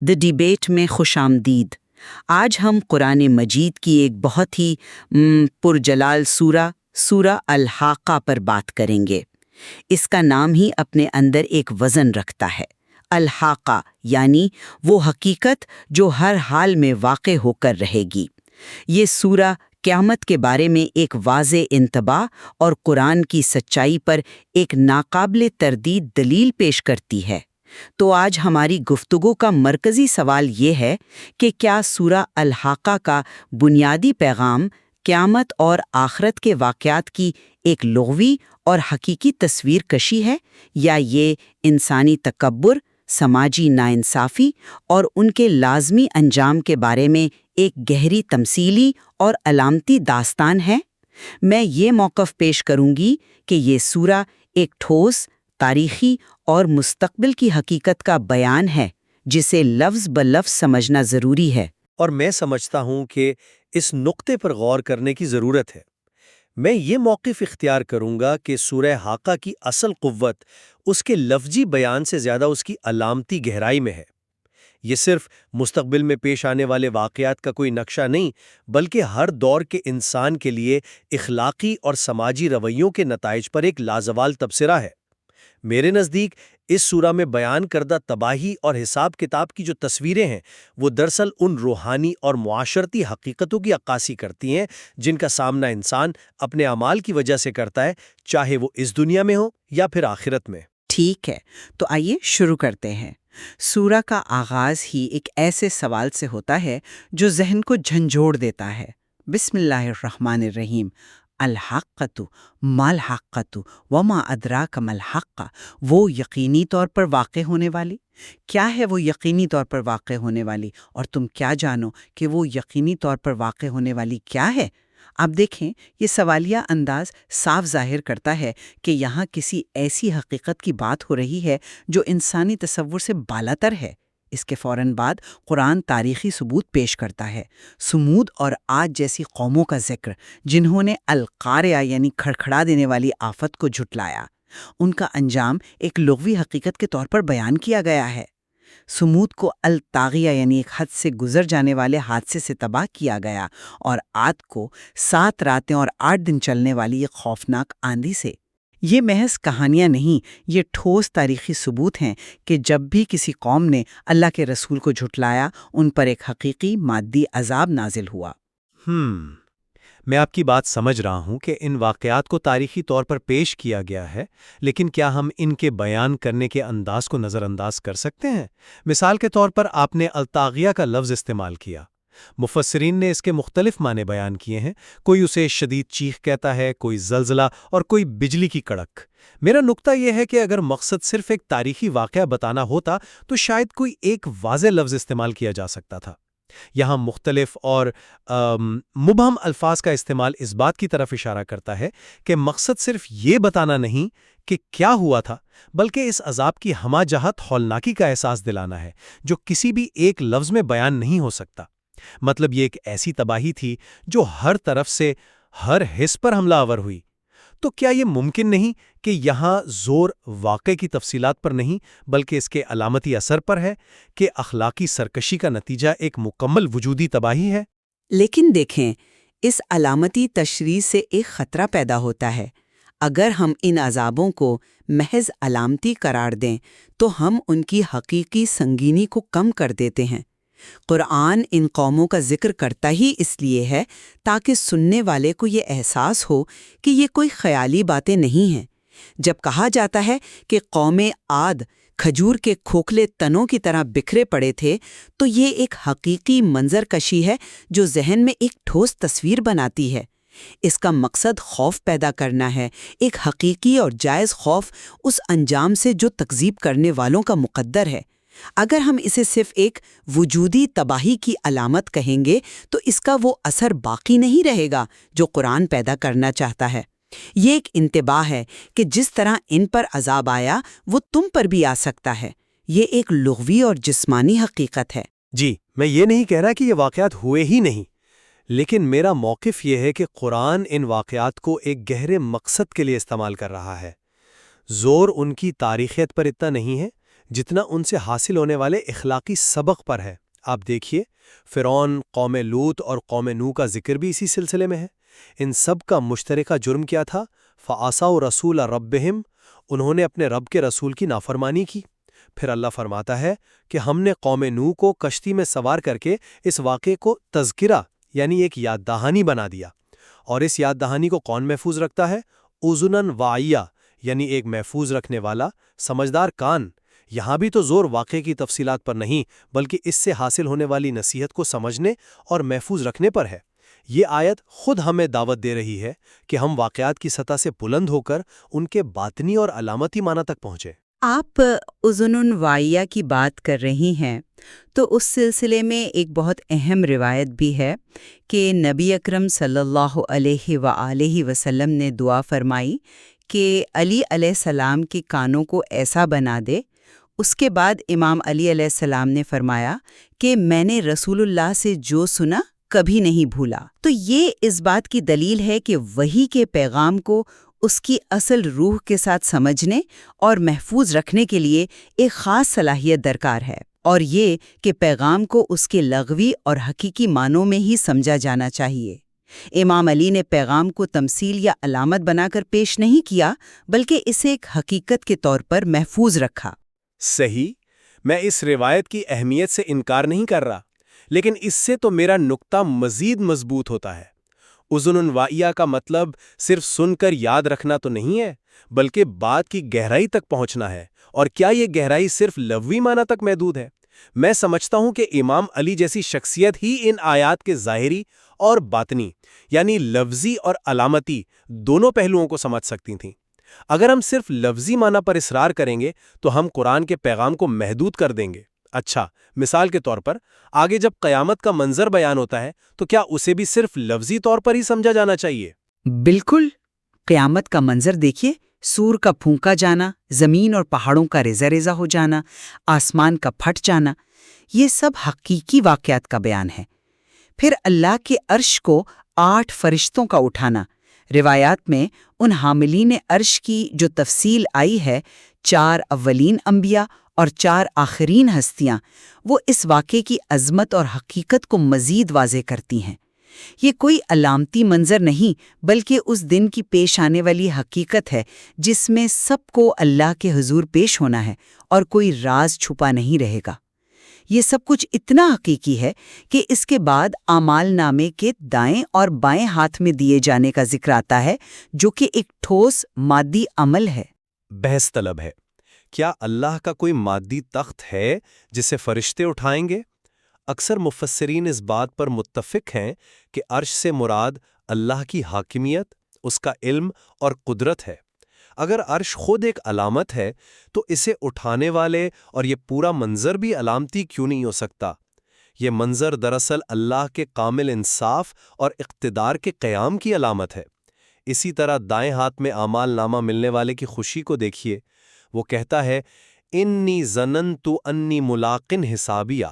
دی debate میں خوش آمدید۔ آج ہم قرآن مجید کی ایک بہت ہی پرجلال سورہ الحاقہ پر بات کریں گے۔ اس کا نام ہی اپنے اندر ایک وزن رکھتا ہے۔ الحاقہ یعنی وہ حقیقت جو ہر حال میں واقع ہو کر رہے گی۔ یہ سورہ قیامت کے بارے میں ایک واضح انتباہ اور قرآن کی سچائی پر ایک ناقابل تردید دلیل پیش کرتی ہے۔ تو آج ہماری گفتگو کا مرکزی سوال یہ ہے کہ کیا سورہ الحاقہ کا بنیادی پیغام قیامت اور آخرت کے واقعات کی ایک لغوی اور حقیقی تصویر کشی ہے، یا یہ انسانی تکبر، سماجی ناانصافی اور ان کے لازمی انجام کے بارے میں ایک گہری تمثیلی اور علامتی داستان ہے؟ میں یہ موقف پیش کروں گی کہ یہ سورہ ایک ٹھوس، تاریخی اور مستقبل کی حقیقت کا بیان ہے جسے لفظ بلفظ سمجھنا ضروری ہے۔ اور میں سمجھتا ہوں کہ اس نقطے پر غور کرنے کی ضرورت ہے۔ میں یہ موقف اختیار کروں گا کہ سورہ حاقہ کی اصل قوت اس کے لفظی بیان سے زیادہ اس کی علامتی گہرائی میں ہے۔ یہ صرف مستقبل میں پیش آنے والے واقعات کا کوئی نقشہ نہیں، بلکہ ہر دور کے انسان کے لیے اخلاقی اور سماجی رویوں کے نتائج پر ایک لازوال تبصرہ ہے۔ میرے نزدیک اس سورہ میں بیان کردہ تباہی اور حساب کتاب کی جو تصویریں ہیں، وہ دراصل ان روحانی اور معاشرتی حقیقتوں کی عکاسی کرتی ہیں جن کا سامنا انسان اپنے اعمال کی وجہ سے کرتا ہے، چاہے وہ اس دنیا میں ہو یا پھر آخرت میں۔ ٹھیک ہے، تو آئیے شروع کرتے ہیں۔ سورہ کا آغاز ہی ایک ایسے سوال سے ہوتا ہے جو ذہن کو جھنجھوڑ دیتا ہے۔ بسم اللہ الرحمن الرحیم۔ الحقۃ ما الحقۃ وما ادراک ما الحقہ، وہ یقینی طور پر واقع ہونے والی۔ کیا ہے وہ یقینی طور پر واقع ہونے والی، اور تم کیا جانو کہ وہ یقینی طور پر واقع ہونے والی کیا ہے؟ آپ دیکھیں، یہ سوالیہ انداز صاف ظاہر کرتا ہے کہ یہاں کسی ایسی حقیقت کی بات ہو رہی ہے جو انسانی تصور سے بالاتر ہے۔ اس کے فوراً بعد قرآن تاریخی ثبوت پیش کرتا ہے۔ سمود اور عاد جیسی قوموں کا ذکر جنہوں نے القاریہ یعنی کھڑکھڑا دینے والی آفت کو جھٹلایا، ان کا انجام ایک لغوی حقیقت کے طور پر بیان کیا گیا ہے۔ سمود کو الطاغیہ یعنی ایک حد سے گزر جانے والے حادثے سے تباہ کیا گیا، اور عاد کو 7 راتیں اور 8 دن چلنے والی ایک خوفناک آندھی سے۔ یہ محض کہانیاں نہیں، یہ ٹھوس تاریخی ثبوت ہیں کہ جب بھی کسی قوم نے اللہ کے رسول کو جھٹلایا، ان پر ایک حقیقی مادی عذاب نازل ہوا۔ میں آپ کی بات سمجھ رہا ہوں کہ ان واقعات کو تاریخی طور پر پیش کیا گیا ہے، لیکن کیا ہم ان کے بیان کرنے کے انداز کو نظر انداز کر سکتے ہیں؟ مثال کے طور پر آپ نے الطاغیہ کا لفظ استعمال کیا۔ مفسرین نے اس کے مختلف معنی بیان کیے ہیں۔ کوئی اسے شدید چیخ کہتا ہے، کوئی زلزلہ، اور کوئی بجلی کی کڑک۔ میرا نقطہ یہ ہے کہ اگر مقصد صرف ایک تاریخی واقعہ بتانا ہوتا تو شاید کوئی ایک واضح لفظ استعمال کیا جا سکتا تھا۔ یہاں مختلف اور مبہم الفاظ کا استعمال اس بات کی طرف اشارہ کرتا ہے کہ مقصد صرف یہ بتانا نہیں کہ کیا ہوا تھا، بلکہ اس عذاب کی ہمہ جہت ہولناکی کا احساس دلانا ہے جو کسی بھی ایک لفظ میں بیان نہیں ہو سکتا۔ مطلب یہ ایک ایسی تباہی تھی جو ہر طرف سے، ہر حص پر حملہ آور ہوئی۔ تو کیا یہ ممکن نہیں کہ یہاں زور واقعے کی تفصیلات پر نہیں، بلکہ اس کے علامتی اثر پر ہے کہ اخلاقی سرکشی کا نتیجہ ایک مکمل وجودی تباہی ہے؟ لیکن دیکھیں، اس علامتی تشریح سے ایک خطرہ پیدا ہوتا ہے۔ اگر ہم ان عذابوں کو محض علامتی قرار دیں تو ہم ان کی حقیقی سنگینی کو کم کر دیتے ہیں۔ قرآن ان قوموں کا ذکر کرتا ہی اس لیے ہے تاکہ سننے والے کو یہ احساس ہو کہ یہ کوئی خیالی باتیں نہیں ہیں۔ جب کہا جاتا ہے کہ قوم عاد کھجور کے کھوکھلے تنوں کی طرح بکھرے پڑے تھے، تو یہ ایک حقیقی منظر کشی ہے جو ذہن میں ایک ٹھوس تصویر بناتی ہے۔ اس کا مقصد خوف پیدا کرنا ہے، ایک حقیقی اور جائز خوف اس انجام سے جو تکذیب کرنے والوں کا مقدر ہے۔ اگر ہم اسے صرف ایک وجودی تباہی کی علامت کہیں گے تو اس کا وہ اثر باقی نہیں رہے گا جو قرآن پیدا کرنا چاہتا ہے۔ یہ ایک انتباہ ہے کہ جس طرح ان پر عذاب آیا وہ تم پر بھی آ سکتا ہے۔ یہ ایک لغوی اور جسمانی حقیقت ہے۔ جی، میں یہ نہیں کہہ رہا کہ یہ واقعات ہوئے ہی نہیں، لیکن میرا موقف یہ ہے کہ قرآن ان واقعات کو ایک گہرے مقصد کے لیے استعمال کر رہا ہے۔ زور ان کی تاریخیت پر اتنا نہیں ہے جتنا ان سے حاصل ہونے والے اخلاقی سبق پر ہے۔ آپ دیکھیے، فرعون، قوم لوط اور قوم نوح کا ذکر بھی اسی سلسلے میں ہے۔ ان سب کا مشترکہ جرم کیا تھا؟ فَعَصَوْا رَسُولَ رَبِّهِمْ، انہوں نے اپنے رب کے رسول کی نافرمانی کی۔ پھر اللہ فرماتا ہے کہ ہم نے قوم نوح کو کشتی میں سوار کر کے اس واقعے کو تذکرہ یعنی ایک یاد دہانی بنا دیا۔ اور اس یاد دہانی کو کون محفوظ رکھتا ہے؟ اذنًا واعیہ، یعنی ایک محفوظ رکھنے والا سمجھدار کان۔ یہاں بھی تو زور واقعے کی تفصیلات پر نہیں، بلکہ اس سے حاصل ہونے والی نصیحت کو سمجھنے اور محفوظ رکھنے پر ہے۔ یہ آیت خود ہمیں دعوت دے رہی ہے کہ ہم واقعات کی سطح سے بلند ہو کر ان کے باطنی اور علامتی معنی تک پہنچیں۔ آپ اذن واعیہ کی بات کر رہی ہیں تو اس سلسلے میں ایک بہت اہم روایت بھی ہے کہ نبی اکرم صلی اللہ علیہ وآلہ وسلم نے دعا فرمائی کہ علی علیہ السلام کے کانوں کو ایسا بنا دے۔ اس کے بعد امام علی علیہ السلام نے فرمایا کہ میں نے رسول اللہ سے جو سنا کبھی نہیں بھولا۔ تو یہ اس بات کی دلیل ہے کہ وحی کے پیغام کو اس کی اصل روح کے ساتھ سمجھنے اور محفوظ رکھنے کے لیے ایک خاص صلاحیت درکار ہے، اور یہ کہ پیغام کو اس کے لغوی اور حقیقی معنوں میں ہی سمجھا جانا چاہیے۔ امام علی نے پیغام کو تمثیل یا علامت بنا کر پیش نہیں کیا، بلکہ اسے ایک حقیقت کے طور پر محفوظ رکھا۔ صحیح، میں اس روایت کی اہمیت سے انکار نہیں کر رہا، لیکن اس سے تو میرا نقطہ مزید مضبوط ہوتا ہے۔ اذن واعیہ کا مطلب صرف سن کر یاد رکھنا تو نہیں ہے، بلکہ بات کی گہرائی تک پہنچنا ہے۔ اور کیا یہ گہرائی صرف لفظی معنی تک محدود ہے؟ میں سمجھتا ہوں کہ امام علی جیسی شخصیت ہی ان آیات کے ظاہری اور باطنی یعنی لفظی اور علامتی دونوں پہلوؤں کو سمجھ سکتی تھیں۔ اگر ہم صرف لفظی معنی پر اصرار کریں گے تو ہم قرآن کے پیغام کو محدود کر دیں گے۔ اچھا، مثال کے طور پر آگے جب قیامت کا منظر بیان ہوتا ہے تو کیا اسے بھی صرف لفظی طور پر ہی سمجھا جانا چاہیے؟ بالکل، قیامت کا منظر دیکھیے، سور کا پھونکا جانا، زمین اور پہاڑوں کا ریزہ ریزہ ہو جانا، آسمان کا پھٹ جانا، یہ سب حقیقی واقعات کا بیان ہے۔ پھر اللہ کے عرش کو 8 فرشتوں کا اٹھانا، روایات میں ان حاملین عرش کی جو تفصیل آئی ہے، 4 اولین انبیاء اور 4 آخرین ہستیاں، وہ اس واقعے کی عظمت اور حقیقت کو مزید واضح کرتی ہیں۔ یہ کوئی علامتی منظر نہیں، بلکہ اس دن کی پیش آنے والی حقیقت ہے جس میں سب کو اللہ کے حضور پیش ہونا ہے اور کوئی راز چھپا نہیں رہے گا۔ یہ سب کچھ اتنا حقیقی ہے کہ اس کے بعد اعمال نامے کے دائیں اور بائیں ہاتھ میں دیے جانے کا ذکر آتا ہے، جو کہ ایک ٹھوس مادی عمل ہے۔ بحث طلب ہے، کیا اللہ کا کوئی مادی تخت ہے جسے فرشتے اٹھائیں گے؟ اکثر مفسرین اس بات پر متفق ہیں کہ عرش سے مراد اللہ کی حاکمیت، اس کا علم اور قدرت ہے۔ اگر عرش خود ایک علامت ہے تو اسے اٹھانے والے اور یہ پورا منظر بھی علامتی کیوں نہیں ہو سکتا؟ یہ منظر دراصل اللہ کے کامل انصاف اور اقتدار کے قیام کی علامت ہے۔ اسی طرح دائیں ہاتھ میں اعمال نامہ ملنے والے کی خوشی کو دیکھیے، وہ کہتا ہے انی ظننت انی ملاقن حسابیہ،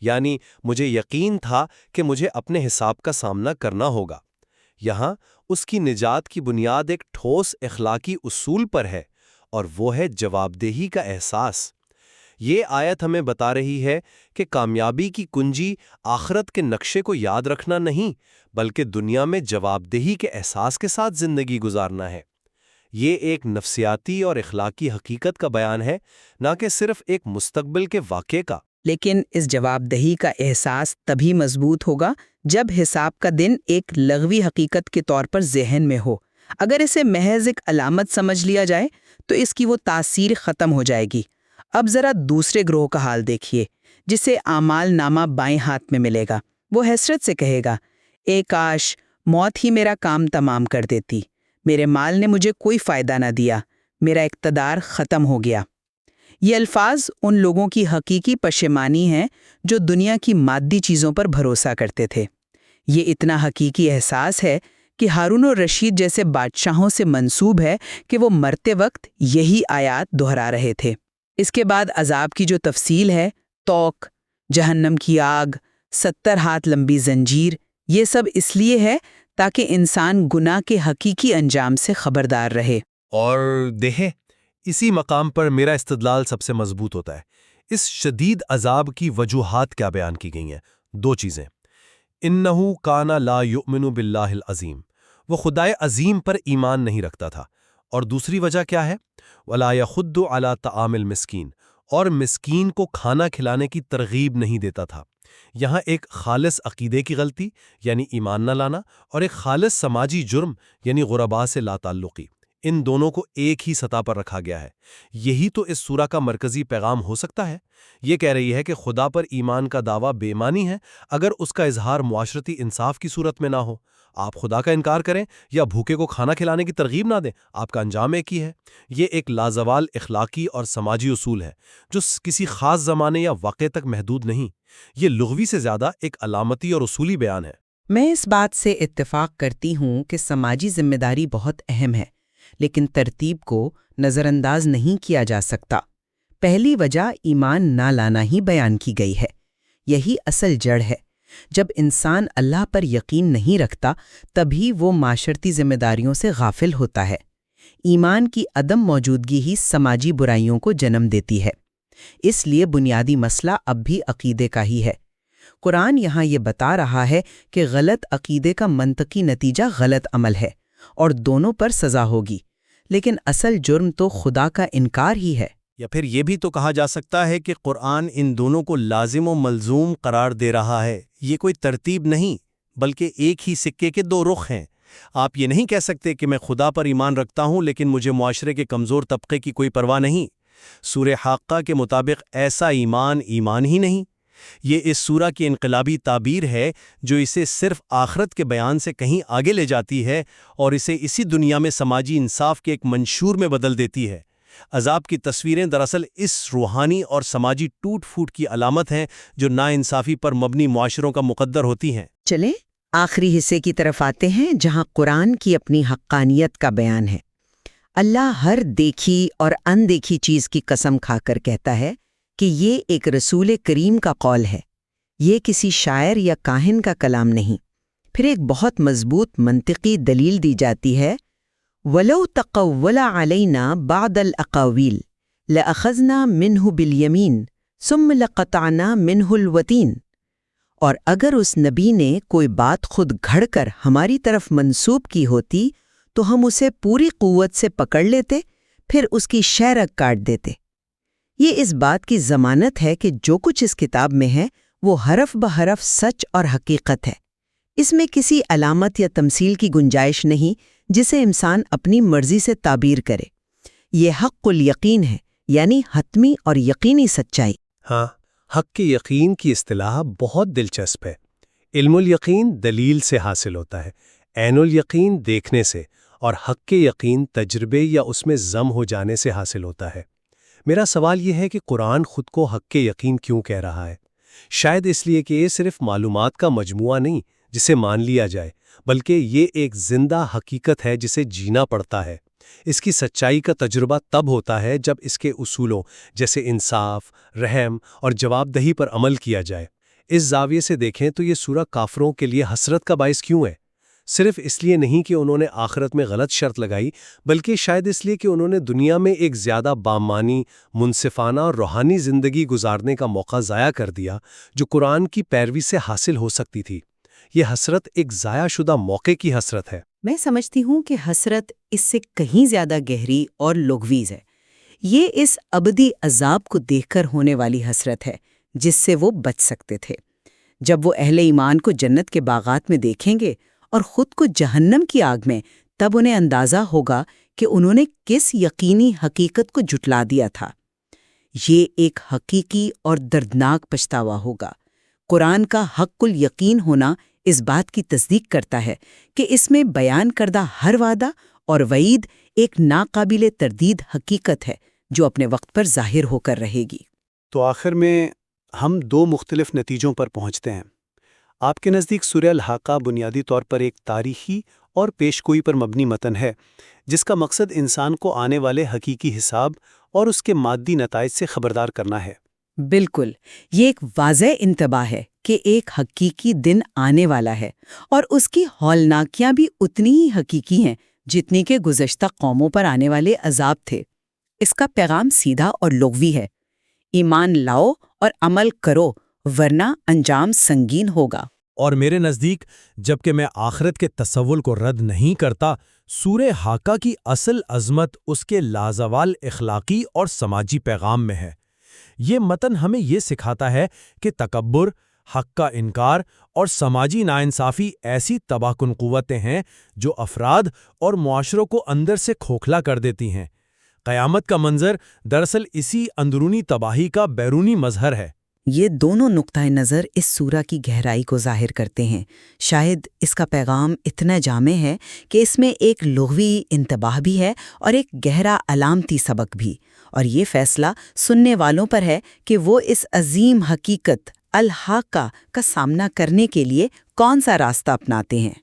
یعنی مجھے یقین تھا کہ مجھے اپنے حساب کا سامنا کرنا ہوگا۔ یہاں اس کی نجات کی بنیاد ایک ٹھوس اخلاقی اصول پر ہے، اور وہ ہے جواب دہی کا احساس۔ یہ آیت ہمیں بتا رہی ہے کہ کامیابی کی کنجی آخرت کے نقشے کو یاد رکھنا نہیں، بلکہ دنیا میں جواب دہی کے احساس کے ساتھ زندگی گزارنا ہے۔ یہ ایک نفسیاتی اور اخلاقی حقیقت کا بیان ہے، نہ کہ صرف ایک مستقبل کے واقعے کا۔ لیکن اس جواب دہی کا احساس تبھی مضبوط ہوگا جب حساب کا دن ایک لغوی حقیقت کے طور پر ذہن میں ہو۔ اگر اسے محض ایک علامت سمجھ لیا جائے تو اس کی وہ تاثیر ختم ہو جائے گی۔ اب ذرا دوسرے گروہ کا حال دیکھیے، جسے اعمال نامہ بائیں ہاتھ میں ملے گا۔ وہ حسرت سے کہے گا، اے کاش موت ہی میرا کام تمام کر دیتی، میرے مال نے مجھے کوئی فائدہ نہ دیا، میرا اقتدار ختم ہو گیا۔ یہ الفاظ ان لوگوں کی حقیقی پشیمانی ہیں جو دنیا کی مادی چیزوں پر بھروسہ کرتے تھے۔ یہ اتنا حقیقی احساس ہے کہ ہارون الرشید جیسے بادشاہوں سے منسوب ہے کہ وہ مرتے وقت یہی آیات دہرا رہے تھے۔ اس کے بعد عذاب کی جو تفصیل ہے، توق، جہنم کی آگ، 70 ہاتھ لمبی زنجیر، یہ سب اس لیے ہے تاکہ انسان گناہ کے حقیقی انجام سے خبردار رہے۔ اور دیکھیں، اسی مقام پر میرا استدلال سب سے مضبوط ہوتا ہے۔ اس شدید عذاب کی وجوہات کیا بیان کی گئی ہیں؟ دو چیزیں۔ انہو کانا لا یؤمن باللہ العظیم، وہ خدائے عظیم پر ایمان نہیں رکھتا تھا۔ اور دوسری وجہ کیا ہے؟ ولا یخد علی طعام المسکین، اور مسکین کو کھانا کھلانے کی ترغیب نہیں دیتا تھا۔ یہاں ایک خالص عقیدے کی غلطی یعنی ایمان نہ لانا، اور ایک خالص سماجی جرم یعنی غرباء سے لا تعلقی، ان دونوں کو ایک ہی سطح پر رکھا گیا ہے۔ یہی تو اس سورہ کا مرکزی پیغام ہو سکتا ہے۔ یہ کہہ رہی ہے کہ خدا پر ایمان کا دعویٰ بے معنی ہے اگر اس کا اظہار معاشرتی انصاف کی صورت میں نہ ہو۔ آپ خدا کا انکار کریں یا بھوکے کو کھانا کھلانے کی ترغیب نہ دیں، آپ کا انجام ایک ہی ہے۔ یہ ایک لازوال اخلاقی اور سماجی اصول ہے جو کسی خاص زمانے یا واقعے تک محدود نہیں۔ یہ لغوی سے زیادہ ایک علامتی اور اصولی بیان ہے۔ میں اس بات سے اتفاق کرتی ہوں کہ سماجی ذمہ داری بہت اہم ہے، لیکن ترتیب کو نظر انداز نہیں کیا جا سکتا۔ پہلی وجہ ایمان نہ لانا ہی بیان کی گئی ہے۔ یہی اصل جڑ ہے۔ جب انسان اللہ پر یقین نہیں رکھتا تبھی وہ معاشرتی ذمہ داریوں سے غافل ہوتا ہے۔ ایمان کی عدم موجودگی ہی سماجی برائیوں کو جنم دیتی ہے۔ اس لیے بنیادی مسئلہ اب بھی عقیدے کا ہی ہے۔ قرآن یہاں یہ بتا رہا ہے کہ غلط عقیدے کا منطقی نتیجہ غلط عمل ہے اور دونوں پر سزا ہوگی، لیکن اصل جرم تو خدا کا انکار ہی ہے۔ یا پھر یہ بھی تو کہا جا سکتا ہے کہ قرآن ان دونوں کو لازم و ملزوم قرار دے رہا ہے۔ یہ کوئی ترتیب نہیں بلکہ ایک ہی سکے کے دو رخ ہیں۔ آپ یہ نہیں کہہ سکتے کہ میں خدا پر ایمان رکھتا ہوں لیکن مجھے معاشرے کے کمزور طبقے کی کوئی پرواہ نہیں۔ سورہ حاقہ کے مطابق ایسا ایمان ایمان ہی نہیں۔ یہ اس سورہ کی انقلابی تعبیر ہے جو اسے صرف آخرت کے بیان سے کہیں آگے لے جاتی ہے اور اسے اسی دنیا میں سماجی انصاف کے ایک منشور میں بدل دیتی ہے۔ عذاب کی تصویریں دراصل اس روحانی اور سماجی ٹوٹ پھوٹ کی علامت ہیں جو ناانصافی پر مبنی معاشروں کا مقدر ہوتی ہیں۔ چلیں آخری حصے کی طرف آتے ہیں جہاں قرآن کی اپنی حقانیت کا بیان ہے۔ اللہ ہر دیکھی اور اندیکھی چیز کی قسم کھا کر کہتا ہے کہ یہ ایک رسول کریم کا قول ہے، یہ کسی شاعر یا کاہن کا کلام نہیں۔ پھر ایک بہت مضبوط منطقی دلیل دی جاتی ہے، وَلَوْ تَقَوَّلَ عَلَيْنَا بَعْضَ الْأَقَاوِيلِ لَأَخَذْنَا مِنْهُ بِالْيَمِينِ ثُمَّ لَقَطَعْنَا مِنْهُ الْوَتِينَ، اور اگر اس نبی نے کوئی بات خود گھڑ کر ہماری طرف منسوب کی ہوتی تو ہم اسے پوری قوت سے پکڑ لیتے، پھر اس کی شہ رگ کاٹ دیتے۔ یہ اس بات کی ضمانت ہے کہ جو کچھ اس کتاب میں ہے وہ حرف بحرف سچ اور حقیقت ہے۔ اس میں کسی علامت یا تمثیل کی گنجائش نہیں جسے انسان اپنی مرضی سے تعبیر کرے۔ یہ حق الیقین ہے، یعنی حتمی اور یقینی سچائی۔ ہاں، حق کے یقین کی اصطلاح بہت دلچسپ ہے۔ علم الیقین دلیل سے حاصل ہوتا ہے، عین الیقین دیکھنے سے، اور حق کے یقین تجربے یا اس میں ضم ہو جانے سے حاصل ہوتا ہے۔ میرا سوال یہ ہے کہ قرآن خود کو حق کے یقین کیوں کہہ رہا ہے؟ شاید اس لیے کہ یہ صرف معلومات کا مجموعہ نہیں جسے مان لیا جائے، بلکہ یہ ایک زندہ حقیقت ہے جسے جینا پڑتا ہے۔ اس کی سچائی کا تجربہ تب ہوتا ہے جب اس کے اصولوں جیسے انصاف، رحم اور جواب دہی پر عمل کیا جائے۔ اس زاویے سے دیکھیں تو یہ سورہ کافروں کے لیے حسرت کا باعث کیوں ہے؟ صرف اس لیے نہیں کہ انہوں نے آخرت میں غلط شرط لگائی، بلکہ شاید اس لیے کہ انہوں نے دنیا میں ایک زیادہ بامانی، منصفانہ اور روحانی زندگی گزارنے کا موقع ضائع کر دیا جو قرآن کی پیروی سے حاصل ہو سکتی تھی۔ یہ حسرت ایک ضائع شدہ موقع کی حسرت ہے۔ میں سمجھتی ہوں کہ حسرت اس سے کہیں زیادہ گہری اور لغویز ہے۔ یہ اس ابدی عذاب کو دیکھ کر ہونے والی حسرت ہے جس سے وہ بچ سکتے تھے۔ جب وہ اہل ایمان کو جنت کے باغات میں دیکھیں گے اور خود کو جہنم کی آگ میں، تب انہیں اندازہ ہوگا کہ انہوں نے کس یقینی حقیقت کو جھٹلا دیا تھا۔ یہ ایک حقیقی اور دردناک پچھتاوا ہوگا۔ قرآن کا حق الیقین ہونا اس بات کی تصدیق کرتا ہے کہ اس میں بیان کردہ ہر وعدہ اور وعید ایک ناقابل تردید حقیقت ہے جو اپنے وقت پر ظاہر ہو کر رہے گی۔ تو آخر میں ہم دو مختلف نتیجوں پر پہنچتے ہیں۔ آپ کے نزدیک سورہ الحاقہ بنیادی طور پر ایک تاریخی اور پیشگوئی پر مبنی متن ہے جس کا مقصد انسان کو آنے والے حقیقی حساب اور اس کے مادی نتائج سے خبردار کرنا ہے۔ بالکل، یہ ایک واضح انتباہ ہے کہ ایک حقیقی دن آنے والا ہے اور اس کی ہولناکیاں بھی اتنی ہی حقیقی ہیں جتنی کہ گزشتہ قوموں پر آنے والے عذاب تھے۔ اس کا پیغام سیدھا اور لغوی ہے، ایمان لاؤ اور عمل کرو ورنہ انجام سنگین ہوگا۔ اور میرے نزدیک جبکہ میں آخرت کے تصور کو رد نہیں کرتا، سورہ حاقہ کی اصل عظمت اس کے لازوال اخلاقی اور سماجی پیغام میں ہے۔ یہ متن ہمیں یہ سکھاتا ہے کہ تکبر، حق کا انکار اور سماجی ناانصافی ایسی تباہ کن قوتیں ہیں جو افراد اور معاشروں کو اندر سے کھوکھلا کر دیتی ہیں۔ قیامت کا منظر دراصل اسی اندرونی تباہی کا بیرونی مظہر ہے۔ یہ دونوں نقطۂ نظر اس سورہ کی گہرائی کو ظاہر کرتے ہیں۔ شاید اس کا پیغام اتنا جامع ہے کہ اس میں ایک لغوی انتباہ بھی ہے اور ایک گہرا علامتی سبق بھی، اور یہ فیصلہ سننے والوں پر ہے کہ وہ اس عظیم حقیقت الحاقہ کا سامنا کرنے کے لیے کون سا راستہ اپناتے ہیں۔